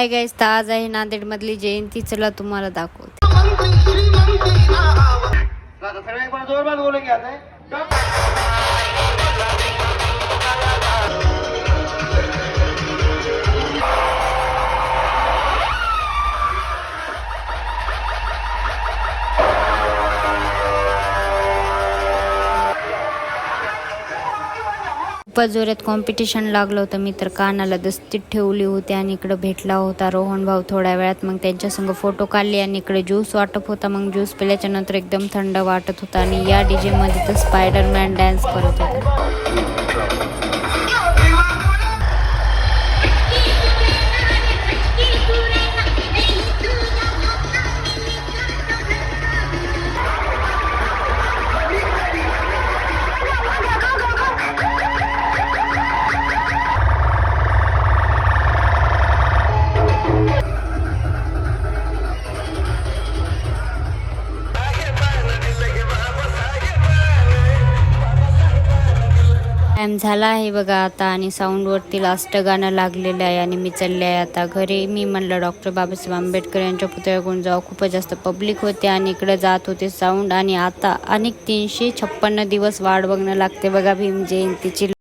Hi guys, तर आज आहे नांदेड मधली जयंती. चला तुम्हाला दाखवते. खूपच जोरात कॉम्पिटिशन लागलं होतं. मी तर कानाला दस्तीत ठेवली होती आणि इकडे भेटला होता रोहन भाऊ थोड्या वेळात. मग त्यांच्या संग फोटो काढले आणि इकडे ज्यूस वाटप होता. मग ज्यूस पिल्याच्या नंतर एकदम थंड वाटत होता आणि या डीजे मध्ये तर स्पायडरमॅन डान्स करत होता. टाइम झाला आहे बघा आता आणि साऊंडवरती लास्ट गाणं लागलेलं आहे आणि मी चालले आहे आता घरी. मी म्हणलं डॉक्टर बाबासाहेब आंबेडकर यांच्या पुतळ्याकडून जाऊ. खूपच जास्त पब्लिक होते आणि इकडे जात होते साऊंड. आणि आता अनेक 356 दिवस वाट बघणं लागते बघा भीम जयंतीची.